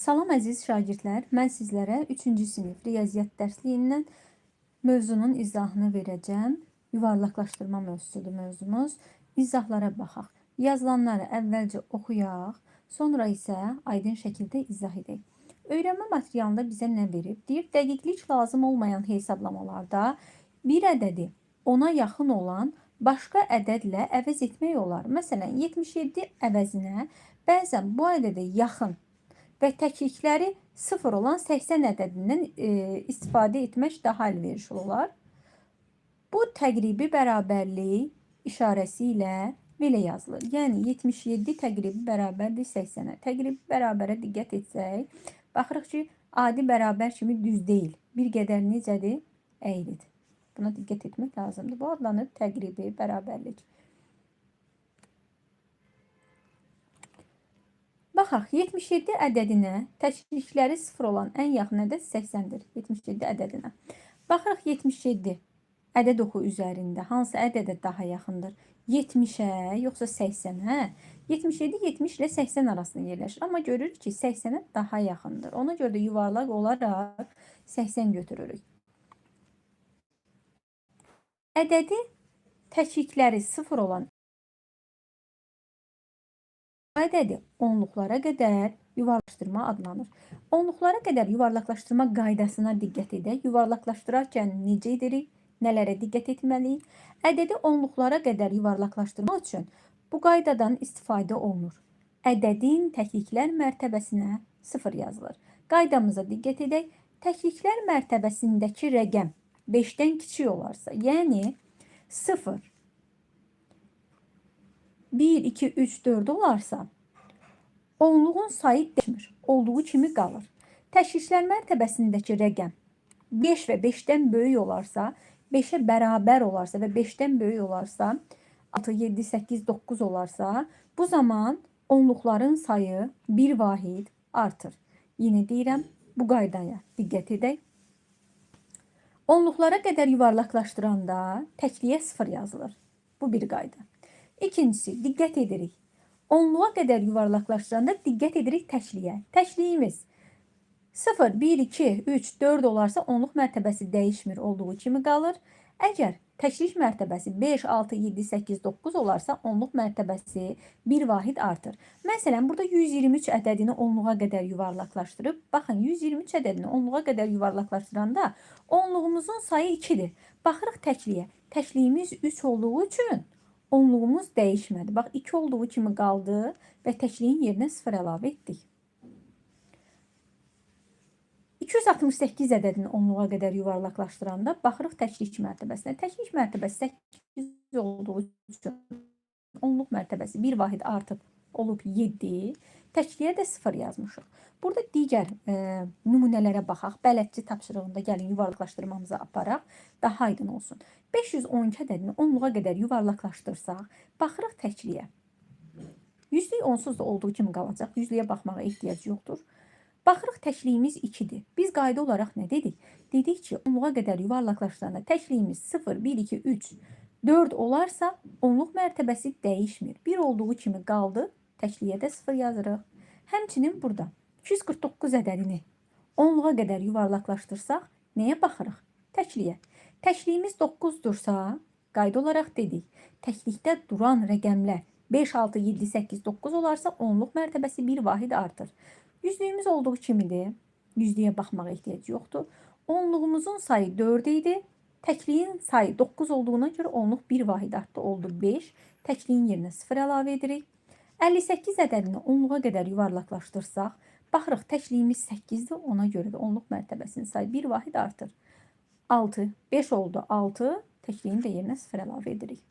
Salam əziz şagirdlər, mən sizlərə 3-cü sinif riyaziyyat dərsliyindən mövzunun izahını verəcəm. Yuvarlaqlaşdırma mövzusudur mövzumuz. İzahlara baxaq. Yazılanları əvvəlcə oxuyaq, sonra isə aydın şəkildə izah edək. Öyrənmə materialında bizə nə verib? Deyir, dəqiqlik lazım olmayan hesablamalarda bir ədədi ona yaxın olan başqa ədədlə əvəz etmək olar. Məsələn, 77 əvəzinə bəzən bu ədədə yaxın və təklikləri 0 olan 80 ədədindən istifadə etmək daha əlverişli olar. Bu təqribi bərabərlik işarəsi ilə belə yazılır. Yəni 77 təqribi bərabərdir 80-ə. Təqribi bərabərə diqqət etsək, baxırıq ki, adi bərabər kimi düz deyil. Bir qədər necədir? Əyridir. Buna diqqət etmək lazımdır. Bu adlanır təqribi bərabərlik. Baxaq, 77 ədədinə təklikləri 0 olan ən yaxın ədəd 80-dir. 77 ədədinə. Baxırıq 77 ədəd oxu üzərində hansı ədədə daha yaxındır? 70-ə yoxsa 80-ə? 77 70 ilə 80 arasında yerləşir. Amma görürük ki, 80-ə daha yaxındır. Ona görə də yuvarlaq olaraq 80 götürürük. Ədədi təklikləri 0 olan ədədi onluqlara qədər yuvarlaqlaşdırma adlanır. Onluqlara qədər yuvarlaqlaşdırma qaydasına diqqət edək. Yuvarlaqlaşdırarkən necə edirik? Nələrə diqqət etməliyik? Ədədi onluqlara qədər yuvarlaqlaşdırmaq üçün bu qaydadan istifadə olunur. Ədədin təkliklər mərtəbəsinə 0 yazılır. Qaydamıza diqqət edək. Təkliklər mərtəbəsindəki rəqəm 5-dən kiçik olarsa, yəni 0, 1, 2, 3, 4 olarsa, onluğun sayı dəyişmir, olduğu kimi qalır. Təkliklər mərtəbəsindəki rəqəm 5 və 5-dən böyük olarsa, 5-ə bərabər olarsa və 5-dən böyük olarsa, 6, 7, 8, 9 olarsa, bu zaman onluqların sayı bir vahid artır. Yenə deyirəm, bu qaydaya diqqət edək. Onluqlara qədər yuvarlaqlaşdıranda təkliyə 0 yazılır. Bu bir qayda. İkincisi, diqqət edirik. Onluğa qədər yuvarlaqlaşdıranda diqqət edirik təkliyə. Təkliyimiz 0, 1, 2, 3, 4 olarsa onluq mərtəbəsi dəyişmir, olduğu kimi qalır. Əgər təklik mərtəbəsi 5, 6, 7, 8, 9 olarsa onluq mərtəbəsi bir vahid artır. Məsələn, burada 123 ədədini onluğa qədər yuvarlaqlaşdırıb. Baxın, 123 ədədini onluğa qədər yuvarlaqlaşdıranda onluğumuzun sayı 2-dir. Baxırıq təkliyə. Təkliyimiz 3 olduğu üçün onluğumuz dəyişmədi. Bax, 2 olduğu kimi qaldı və təkliyin yerinə 0 əlavə etdik. 268 ədədini onluğa qədər yuvarlaqlaşdıranda baxırıq təklik mərtəbəsinə. Təklik mərtəbəsi 8 olduğu üçün onluq mərtəbəsi bir vahid artıb olub 7. Təkliyə də 0 yazmışıq. Burada digər nümunələrə baxaq. Bələdçi tapşırığında gəlin yuvarlaqlaşdırmamızı aparaq. Daha aydın olsun. 512 ədədini onluğa qədər yuvarlaqlaşdırsaq, baxırıq təkliyə. Yüzlük onsuz da olduğu kimi qalacaq. Yüzlüyə baxmağa ehtiyac yoxdur. Baxırıq təkliyimiz 2-dir. Biz qayda olaraq nə dedik? Dedik ki, onluğa qədər yuvarlaqlaşdıranda təkliyimiz 0, 1, 2, 3, 4 olarsa onluq mərtəbəsi dəyişmir. 1 olduğu kimi qaldı. Təkliyə də 0 yazırıq. Həmçinin burada 249 ədədini onluğa qədər yuvarlaqlaşdırsaq, nəyə baxırıq? Təkliyə. Təkliyimiz 9-dursa, qayda olaraq dedik. Təklikdə duran rəqəmlər 5, 6, 7, 8, 9 olarsa onluq mərtəbəsi bir vahid artır. Yüzlüyümüz olduğu kimidir. Yüzlüyə baxmağa ehtiyac yoxdur. Onluğumuzun sayı 4 idi. Təkliyin sayı 9 olduğuna görə onluq bir vahid artdı, oldu 5. Təkliyin yerinə 0 əlavə edirik. 58 ədədini onluğa qədər yuvarlaqlaşdırsaq, baxırıq təkliyimiz 8-dir. Ona görə də onluq mərtəbəsinin sayı bir vahid artır. 6, 5 oldu 6. Təkliyin də yerinə 0 əlavə edirik.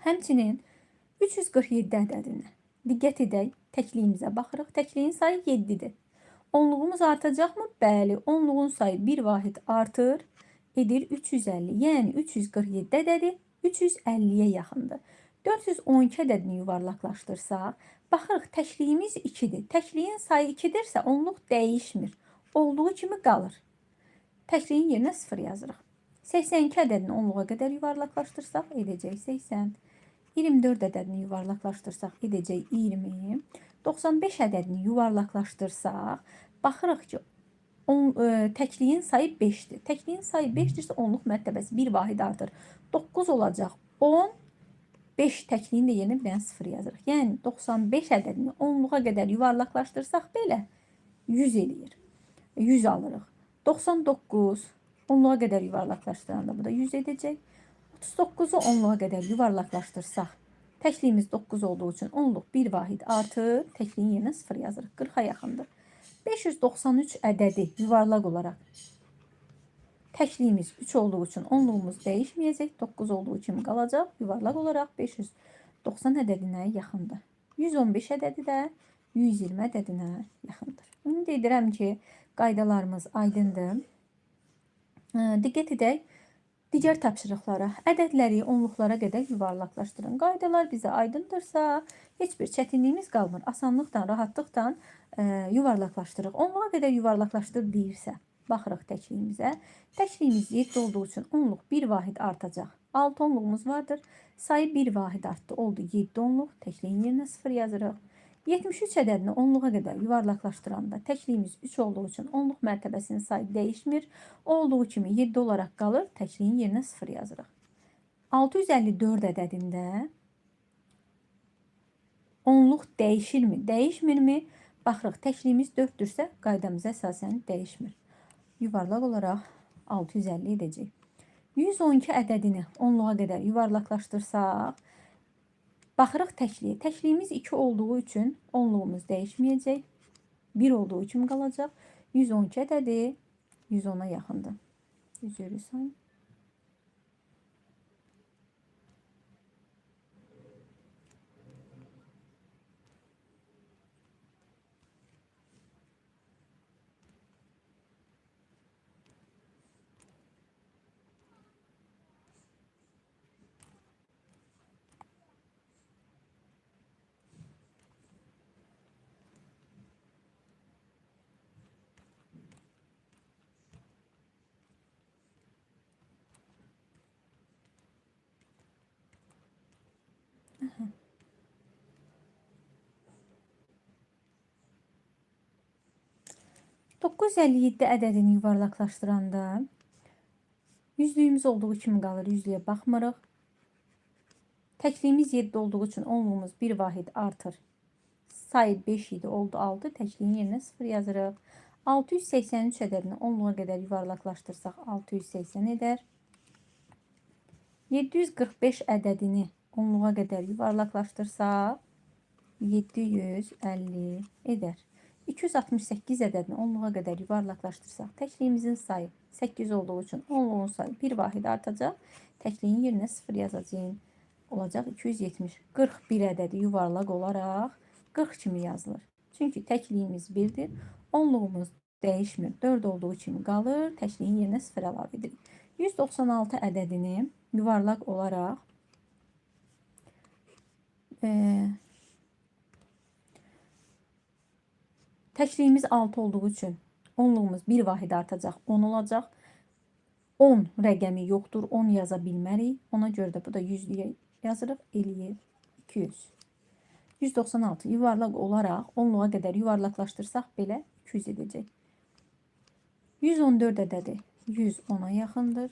Həmçinin 347 ədədini diqqət edək, təkliyimizə baxırıq. Təkliyin sayı 7-dir. Onluğumuz artacaqmı? Bəli, onluğun sayı bir vahid artır, edir 350. Yəni 347 ədədi 350-yə yaxındır. 412 ədədini yuvarlaqlaşdırsaq, baxırıq təkliyimiz 2-dir. Təkliyin sayı 2-dirsə onluq dəyişmir, olduğu kimi qalır. Təkliyin yerinə 0 yazırıq. 82 ədədini onluğa qədər yuvarlaqlaşdırsaq, edəcək 80. 24 ədədini yuvarlaqlaşdırsaq, edəcək 20. 95 ədədini yuvarlaqlaşdırsaq, baxırıq ki, təkliyin sayı 5-dir. Təkliyin sayı 5-dirsə, onluq mərtəbəsi bir vahid artır. 9 olacaq. 10, 5 təkliyini də yerinə bir dənə 0 yazırıq. Yəni 95 ədədini onluğa qədər yuvarlaqlaşdırsaq belə 100 eləyir. 100 alırıq. 99 onluğa qədər yuvarlaqlaşdıranda bu da 100 edəcək. 39-u onluğa qədər yuvarlaqlaşdırsaq, təkliyimiz 9 olduğu üçün onluq bir vahid artır, təkliyin yerinə 0 yazırıq. 40-a yaxındır. 593 ədədi yuvarlaq olaraq təkliyimiz 3 olduğu üçün onluğumuz dəyişməyəcək. 9 olduğu kimi qalacaq. Yuvarlaq olaraq 590 ədədinə yaxındır. 115 ədədi də 120 ədədinə yaxındır. Ümid edirəm ki, qaydalarımız aydındır. Diqqət edək. Digər tapşırıqlara, ədədləri onluqlara qədər yuvarlaqlaşdırın. Qaydalar bizə aydındırsa, heç bir çətinliyimiz qalmır. Asanlıqdan, rahatlıqdan yuvarlaqlaşdırıq. Onluğa qədər yuvarlaqlaşdır deyirsə, baxırıq təkliyimizə. Təkliyimiz 7 olduğu üçün onluq bir vahid artacaq. 6 onluğumuz vardır. Sayı bir vahid artdı. Oldu 7 onluq. Təkliyin yerinə 0 yazırıq. 73 ədədini onluğa qədər yuvarlaqlaşdıranda təkliyimiz 3 olduğu üçün onluq mərtəbəsinin sayı dəyişmir. Olduğu kimi 7 olaraq qalır. Təkliyin yerinə 0 yazırıq. 654 ədədində onluq dəyişirmi, dəyişmirmi? Baxırıq, təkliyimiz 4-dürsə qaydamıza əsasən dəyişmir. Yuvarlaq olaraq 650 edəcək. 112 ədədini onluğa qədər yuvarlaqlaşdırsaq, baxırıq təkliyə. Təkliyimiz 2 olduğu üçün onluğumuz dəyişməyəcək. 1 olduğu kimi qalacaq. 112 ədədi 110-a yaxındır. 100 say. Aha. %957 ədədini yuvarlaqlaşdıranda yüzlüyümüz olduğu kimi qalır, yüzlüyə baxmırıq. Təkliyimiz 7 olduğu üçün onluğumuz bir vahid artır. Sayı 5 idi, oldu 6. Təkliyin yerinə 0 yazırıq. 683 ədədini onluğa qədər yuvarlaqlaşdırsaq 680 edər. 745 ədədini onluğa qədər yuvarlaqlaşdırsaq 750 edər. 268 ədədini onluğa qədər yuvarlaqlaşdırsaq, təkliyimizin sayı 8 olduğu üçün onluğun sayı bir vahid artacaq. Təkliyin yerinə 0 yazacağım. Olacaq 270. 41 ədədi yuvarlaq olaraq 40 kimi yazılır. Çünki təkliyimiz 1-dir. Onluğumuz dəyişmir. 4 olduğu kimi qalır. Təkliyin yerinə 0 əlavə edirik. 196 ədədini yuvarlaq olaraq təkliyimiz 6 olduğu üçün onluğumuz bir vahid artacaq. 10 olacaq. 10 rəqəmi yoxdur. 10 yaza bilmərik. Ona görə də bu da yüzlüyə yazırıq. Eləyir 200. 196 yuvarlaq olaraq onluğa qədər yuvarlaqlaşdırsaq belə 200 edəcək. 114 ədədi 110-a yaxındır.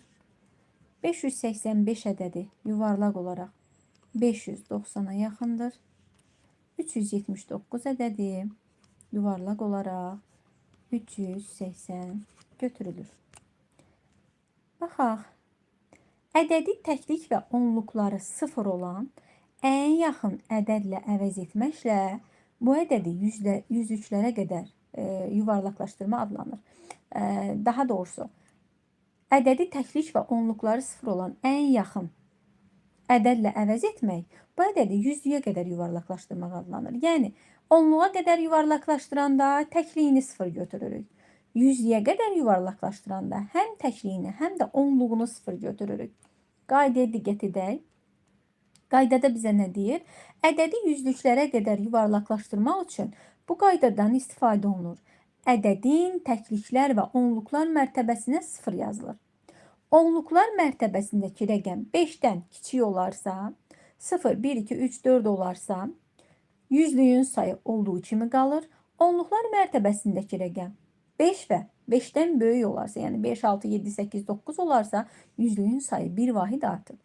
585 ədədi yuvarlaq olaraq 590-a yaxındır. 379 ədədi yuvarlaq olaraq 380 götürülür. Baxaq. Ədədi təklik və onluqları 0 olan ən yaxın ədədlə əvəz etməklə bu ədədi 103-lərə qədər yuvarlaqlaşdırma adlanır. Daha doğrusu, ədədi təklik və onluqları 0 olan ən yaxın ədədlə əvəz etmək bu ədədi 100-lüyə qədər yuvarlaqlaşdırmaq adlanır. Yəni, onluğa qədər yuvarlaqlaşdıranda təkliyini 0 götürürük. 100-lüyə qədər yuvarlaqlaşdıranda həm təkliyini, həm də onluğunu 0 götürürük. Qaydaya diqqət edək. Qaydada bizə nə deyir? Ədədi yüzlüklərə qədər yuvarlaqlaşdırmaq üçün bu qaydadan istifadə olunur. Ədədin təkliklər və onluqlar mərtəbəsinə 0 yazılır. Onluqlar mərtəbəsindəki rəqəm 5-dən kiçik olarsa, 0, 1, 2, 3, 4 olarsa, yüzlüyün sayı olduğu kimi qalır. Onluqlar mərtəbəsindəki rəqəm 5 və 5-dən böyük olarsa, yəni 5, 6, 7, 8, 9 olarsa, yüzlüyün sayı bir vahid artır.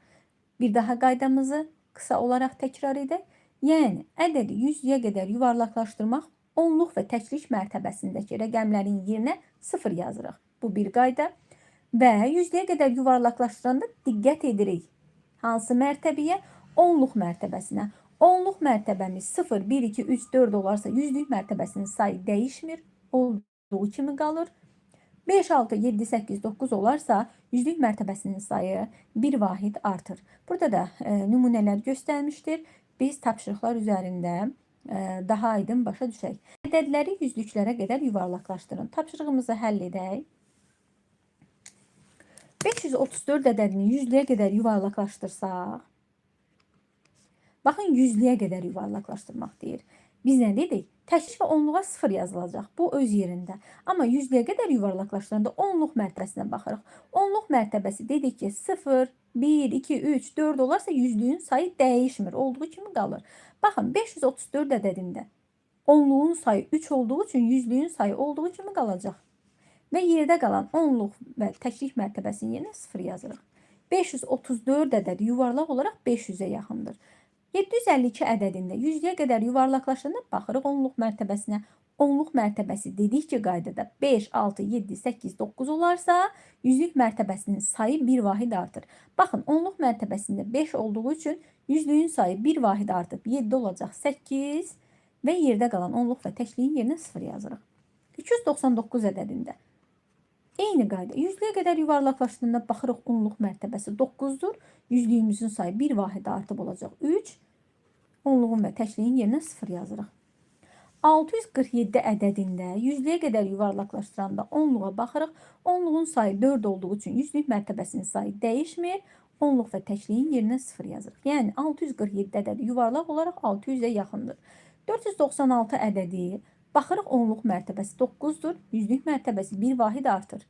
Bir daha qaydamızı qısa olaraq təkrar edək. Yəni, ədədi 100-yə qədər yuvarlaqlaşdırmaq onluq və təklik mərtəbəsindəki rəqəmlərin yerinə 0 yazırıq. Bu bir qayda. Və 100-yə qədər yuvarlaqlaşdıranda diqqət edirik. Hansı mərtəbəyə? Onluq mərtəbəsinə. Onluq mərtəbəmiz 0, 1, 2, 3, 4 olarsa yüzlük mərtəbəsinin sayı dəyişmir. Olduğu kimi qalır. 5, 6, 7, 8, 9 olarsa yüzlük mərtəbəsinin sayı bir vahid artır. Burada da nümunələr göstərmişdir. Biz tapşırıqlar üzərində daha aydın başa düşək. Ədədləri yüzlüklərə qədər yuvarlaqlaşdırın. Tapşırığımızı həll edək. 534 ədədini yüzlüyə qədər yuvarlaqlaşdırsaq, baxın, yüzlüyə qədər yuvarlaqlaşdırmaq deyir. Biz nə dedik? Təklik və onluğa 0 yazılacaq. Bu öz yerində. Amma yüzlüyə qədər yuvarlaqlaşdıranda onluq mərtəbəsinə baxırıq. Onluq mərtəbəsi dedik ki, 0, 1, 2, 3, 4 olarsa yüzlüyün sayı dəyişmir. Olduğu kimi qalır. Baxın, 534 ədədində onluğun sayı 3 olduğu üçün yüzlüyün sayı olduğu kimi qalacaq. Və yerdə qalan onluq və təklik mərtəbəsinin yerinə 0 yazırıq. 534 ədədi yuvarlaq olaraq 500-ə yaxındır. 752 ədədində 100-yə qədər yuvarlaqlaşdıranda baxırıq onluq mərtəbəsinə. Onluq mərtəbəsi dedik ki, qaydada 5, 6, 7, 8, 9 olarsa, yüzlük mərtəbəsinin sayı bir vahid artır. Baxın, onluq mərtəbəsində 5 olduğu üçün yüzlüyün sayı bir vahid artıb 7 olacaq 8 və yerdə qalan onluq və təkliyin yerinə 0 yazırıq. 299 ədədində eyni qayda. Yüzlüyə qədər yuvarlaqlaşdığında baxırıq onluq mərtəbəsi 9-dur. Yüzlüyümüzün sayı bir vahid artıb olacaq 3. Onluğun və təkliyin yerinə 0 yazırıq. 647 ədədində yüzlüyə qədər yuvarlaqlaşdıranda onluğa baxırıq. Onluğun sayı 4 olduğu üçün yüzlük mərtəbəsinin sayı dəyişmir. Onluq və təkliyin yerinə 0 yazırıq. Yəni 647 ədədi yuvarlaq olaraq 600-ə yaxındır. 496 ədədi baxırıq onluq mərtəbəsi 9-dur. Yüzlük mərtəbəsi bir vahid artır.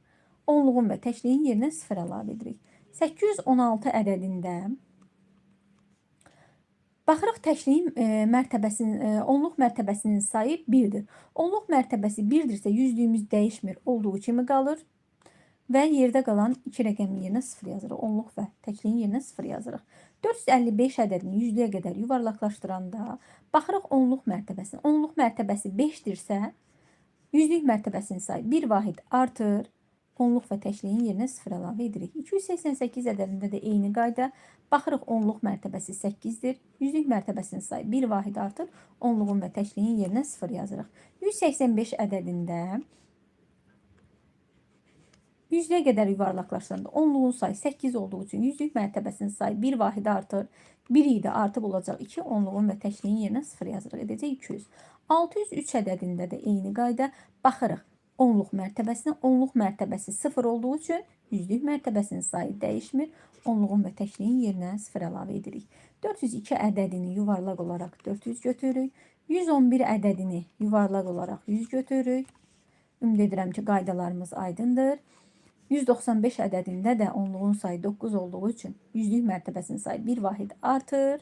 Onluğun və təkliyin yerinə 0 əlavə edirik. 816 ədədində baxırıq təkliyin mərtəbəsinin, onluq mərtəbəsinin sayı 1-dir. Onluq mərtəbəsi 1-dirsə yüzlüyümüz dəyişmir, olduğu kimi qalır. Və yerdə qalan 2 rəqəmin yerinə 0 yazırıq. Onluq və təkliyin yerinə 0 yazırıq. 455 ədədini yüzlüyə qədər yuvarlaqlaşdıranda baxırıq onluq mərtəbəsinə. Onluq mərtəbəsi 5-dirsə, yüzlük mərtəbəsinin sayı bir vahid artır. Onluq və təkliyin yerinə 0 əlavə edirik. 288 ədədində də eyni qayda. Baxırıq onluq mərtəbəsi 8-dir. Yüzlük mərtəbəsinin sayı bir vahid artır. Onluğun və təkliyin yerinə 0 yazırıq. 185 ədədində yüzlüyə qədər yuvarlaqlaşdıranda onluğun sayı 8 olduğu üçün yüzlük mərtəbəsinin sayı bir vahid artır. 1 idi artıb olacaq 2. Onluğun və təkliyin yerinə 0 yazırıq. Edəcək 200. 603 ədədində də eyni qayda. Baxırıq onluq mərtəbəsinə. Onluq mərtəbəsi 0 olduğu üçün yüzlük mərtəbəsinin sayı dəyişmir. Onluğun və təkliyin yerinə 0 əlavə edirik. 402 ədədini yuvarlaq olaraq 400 götürürük. 111 ədədini yuvarlaq olaraq 100 götürürük. Ümid edirəm ki, qaydalarımız aydındır. 195 ədədində də onluğun sayı 9 olduğu üçün yüzlük mərtəbəsinin sayı bir vahid artır.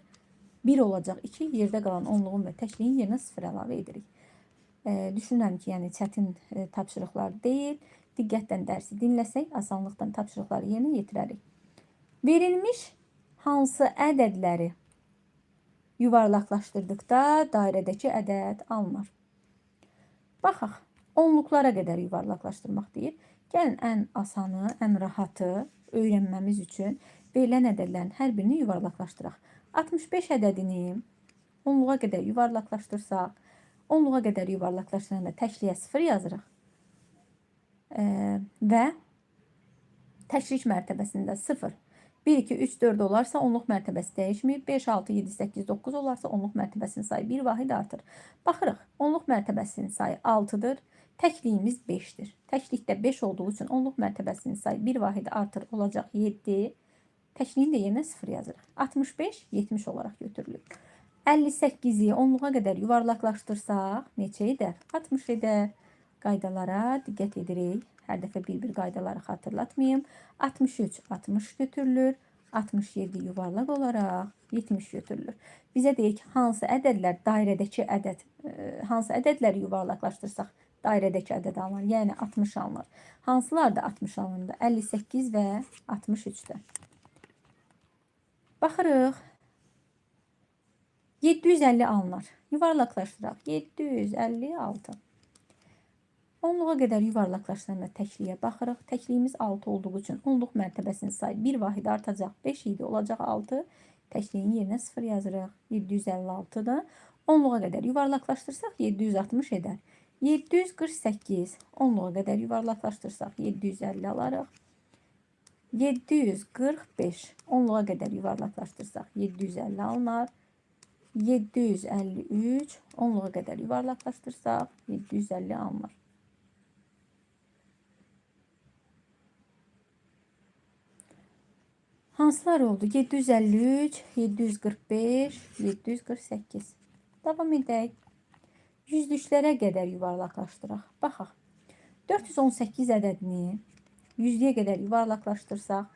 1 olacaq 2. Yerdə qalan onluğun və təkliyin yerinə 0 əlavə edirik. Düşünürəm ki, yəni çətin tapşırıqlar deyil. Diqqətlə dərsi dinləsək, asanlıqdan tapşırıqları yerinə yetirərik. Verilmiş hansı ədədləri yuvarlaqlaşdırdıqda dairədəki ədəd alınır? Baxaq, onluqlara qədər yuvarlaqlaşdırmaq deyir. Gəlin ən asanı, ən rahatı öyrənməmiz üçün verilən ədədlərin hər birini yuvarlaqlaşdıraq. 65 ədədini onluğa qədər yuvarlaqlaşdırsaq, onluğa qədər yuvarlaqlaşdıranda təkliyə 0 yazırıq. Və təklik mərtəbəsində 0. 1, 2, 3, 4 olarsa onluq mərtəbəsi dəyişmir. 5, 6, 7, 8, 9 olarsa onluq mərtəbəsinin sayı bir vahid artır. Baxırıq, onluq mərtəbəsinin sayı 6-dır. Təkliyimiz 5-dir. Təklikdə 5 olduğu üçün onluq mərtəbəsinin sayı bir vahid artır, olacaq 7. Təkliyin də yerinə 0 yazırıq. 65, 70 olaraq götürülür. 58-i onluğa qədər yuvarlaqlaşdırsaq, neçə edər? 60 edər. Qaydalara diqqət edirik. Hər dəfə bir-bir qaydaları xatırlatmayayım. 63, 60 götürülür. 67 yuvarlaq olaraq 70 götürülür. Bizə deyir ki, hansı ədədlər dairədəki ədəd, hansı ədədləri yuvarlaqlaşdırsaq dairədəki ədəd alınır. Yəni 60 alınır. Hansılar da 60 alınır? 58 və 63-dür. Baxırıq. 750 alınır. Yuvarlaqlaşdıraq. 756. Onluğa qədər yuvarlaqlaşdıranda təkliyə baxırıq. Təkliyimiz 6 olduğu üçün onluq mərtəbəsinin sayı bir vahid artacaq. 5 idi, olacaq 6. Təkliyin yerinə 0 yazırıq. 756-da. Onluğa qədər yuvarlaqlaşdırsaq 760 edər. 748. Onluğa qədər yuvarlaqlaşdırsaq 750 alarıq. 745. Onluğa qədər yuvarlaqlaşdırsaq 750 alınar. 753. Onluğa qədər yuvarlaqlaşdırsaq 750 alınır. Hansılar oldu? 753, 745, 748. Davam edək. Yüzlüklərə qədər yuvarlaqlaşdıraq. Baxaq. 418 ədədini yüzlüyə qədər yuvarlaqlaşdırsaq,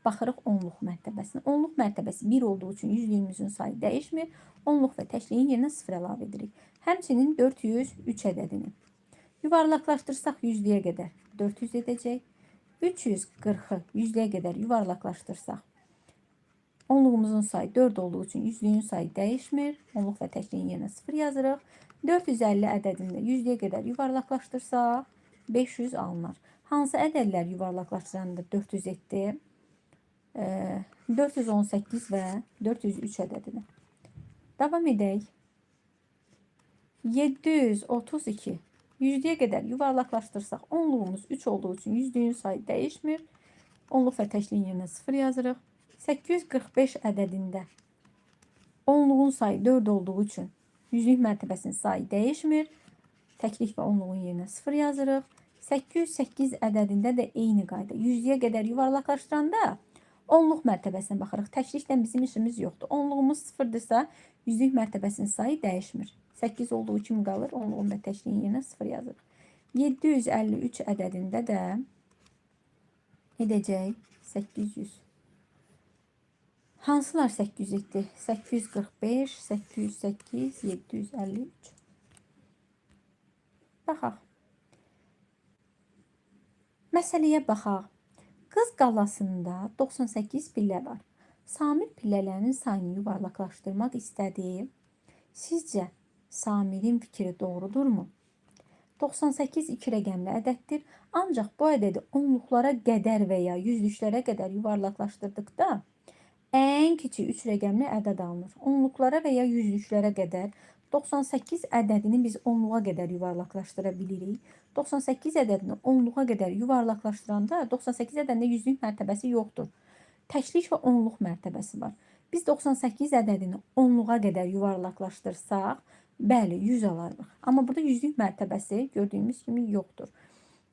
baxırıq onluq mərtəbəsinə. Onluq mərtəbəsi 1 olduğu üçün yüzlüyümüzün sayı dəyişmir. Onluq və təkliyin yerinə 0 əlavə edirik. Həmçinin 403 ədədini yuvarlaqlaşdırsaq yüzlüyə qədər 400 edəcək. 340-ı yüzlüyə qədər yuvarlaqlaşdırsaq, onluğumuzun sayı 4 olduğu üçün yüzlüyün sayı dəyişmir. Onluq və təkliyin yerinə 0 yazırıq. 450 ədədində yüzlüyə qədər yuvarlaqlaşdırsaq 500 alınır. Hansı ədədlər yuvarlaqlaşdıranda 400 etdi? 418 və 403 ədədini. Davam edək. 732. Yüzlüyə qədər yuvarlaqlaşdırsaq, onluğumuz 3 olduğu üçün yüzlüyün sayı dəyişmir. Onluq və təkliyin yerinə 0 yazırıq. 845 ədədində onluğun sayı 4 olduğu üçün yüzlük mərtəbəsinin sayı dəyişmir. Təklik və onluğun yerinə 0 yazırıq. 808 ədədində də eyni qayda. Yüzlüyə qədər yuvarlaqlaşdıranda onluq mərtəbəsinə baxırıq. Təklikdən bizim işimiz yoxdur. Onluğumuz 0-dırsa, yüzlük mərtəbəsinin sayı dəyişmir. 8 olduğu kimi qalır. Onluğun və təkliyin yerinə 0 yazırıq. 753 ədədində də edəcək 800. Hansılar 800 etdi? 845, 808, 753. Baxaq. Məsələyə baxaq. Qız qalasında 98 pillə var. Samir pillələrinin sayını yuvarlaqlaşdırmaq istədi. Sizcə Samirin fikri doğrudurmu? 98 2 rəqəmli ədəddir. Ancaq bu ədədi onluqlara qədər və ya yüzlüklərə qədər yuvarlaqlaşdırdıqda ən kiçik 3 rəqəmli ədəd alınır. Onluqlara və ya yüzlüklərə qədər 98 ədədini biz onluğa qədər yuvarlaqlaşdıra bilirik. 98 ədədini onluğa qədər yuvarlaqlaşdıranda 98 ədədində yüzlük mərtəbəsi yoxdur. Təklik və onluq mərtəbəsi var. Biz 98 ədədini onluğa qədər yuvarlaqlaşdırsaq, bəli, 100 alarıq. Amma burada yüzlük mərtəbəsi gördüyümüz kimi yoxdur.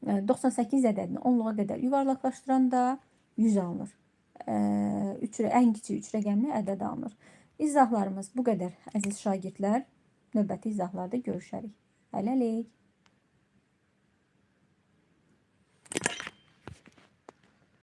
98 ədədini onluğa qədər yuvarlaqlaşdıranda 100 alınır. Ən kiçik 3 rəqəmli ədəd alınır. İzahlarımız bu qədər, əziz şagirdlər. Növbəti izahlarda görüşərik. Hələlik.